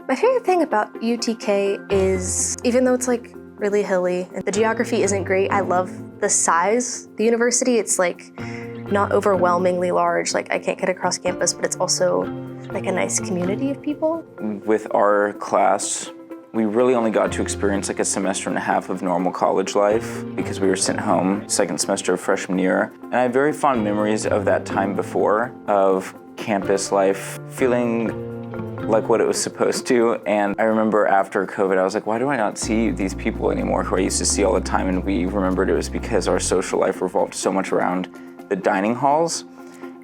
My favorite thing about UTK is, even though it's like really hilly and the geography isn't great, I love the size. The university, it's like not overwhelmingly large, like I can't get across campus, but it's also like a nice community of people. With our class, we really only got to experience like a semester and a half of normal college life because we were sent home second semester of freshman year. And I have very fond memories of that time before, of campus life, feeling like what it was supposed to. And I remember after COVID, I was like, why do I not see these people anymore who I used to see all the time? And we remembered it was because our social life revolved so much around the dining halls.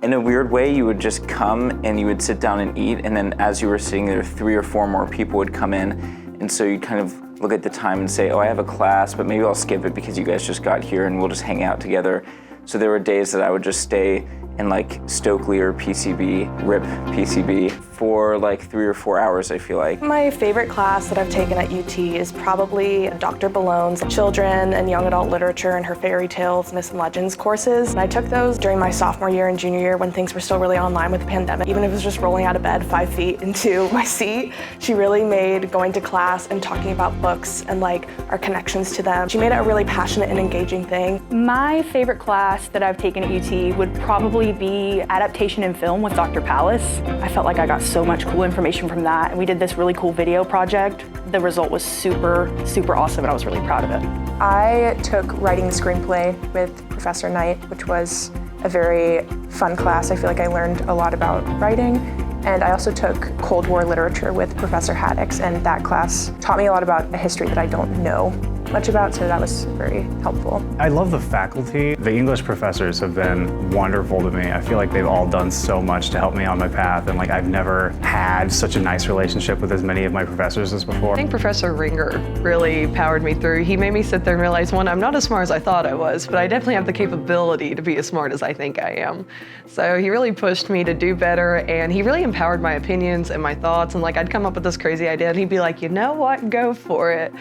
In a weird way, you would just come and you would sit down and eat, and then as you were sitting there, 3 or 4 more people would come in, and so you kind of look at the time and say, oh, I have a class, but maybe I'll skip it because you guys just got here and we'll just hang out together. So there were days that I would just stay in like Stokely or PCB, RIP PCB, for like 3 or 4 hours, I feel like. My favorite class that I've taken at UT is probably Dr. Ballone's Children and Young Adult Literature and her Fairy Tales, Myths and Legends courses. And I took those during my sophomore year and junior year when things were still really online with the pandemic. Even if it was just rolling out of bed 5 feet into my seat, she really made going to class and talking about books and like our connections to them. She made it a really passionate and engaging thing. My favorite class that I've taken at UT would probably be Adaptation in Film with Dr. Pallas. I felt like I got so much cool information from that, and we did this really cool video project. The result was super, super awesome, and I was really proud of it. I took Writing the Screenplay with Professor Knight, which was a very fun class. I feel like I learned a lot about writing. And I also took Cold War Literature with Professor Haddix, and that class taught me a lot about a history that I don't know much about, so that was very helpful. I love the faculty. The English professors have been wonderful to me. I feel like they've all done so much to help me on my path, and like I've never had such a nice relationship with as many of my professors as before. I think Professor Ringer really powered me through. He made me sit there and realize, one, I'm not as smart as I thought I was, but I definitely have the capability to be as smart as I think I am. So he really pushed me to do better, and he really empowered my opinions and my thoughts, and like I'd come up with this crazy idea and he'd be like, you know what, go for it.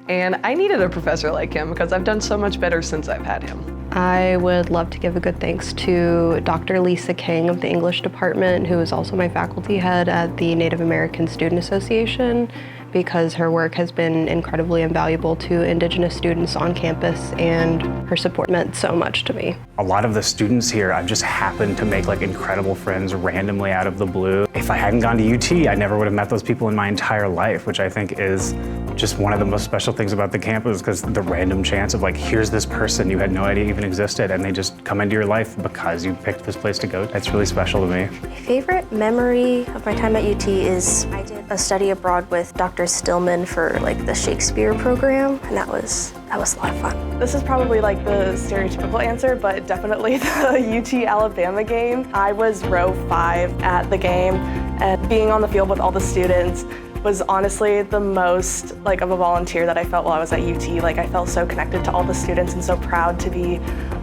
And I needed a professor like him because I've done so much better since I've had him. I would love to give a good thanks to Dr. Lisa King of the English department, who is also my faculty head at the Native American Student Association, because her work has been incredibly invaluable to Indigenous students on campus, and her support meant so much to me. A lot of the students here, I've just happened to make like incredible friends randomly out of the blue. If I hadn't gone to UT, I never would have met those people in my entire life, which I think is just one of the most special things about the campus, because the random chance of like, here's this person you had no idea even existed, and they just come into your life because you picked this place to go. That's really special to me. My favorite memory of my time at UT is I did a study abroad with Dr. Stillman for like the Shakespeare program, and that was a lot of fun. This is probably like the stereotypical answer, but definitely the UT Alabama game. I was row 5 at the game, and being on the field with all the students was honestly the most like of a volunteer that I felt while I was at UT. Like I felt so connected to all the students and so proud to be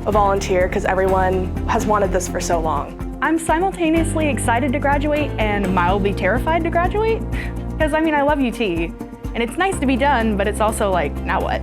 a volunteer because everyone has wanted this for so long. I'm simultaneously excited to graduate and mildly terrified to graduate, because I mean, I love UT, and it's nice to be done, but it's also like, now what?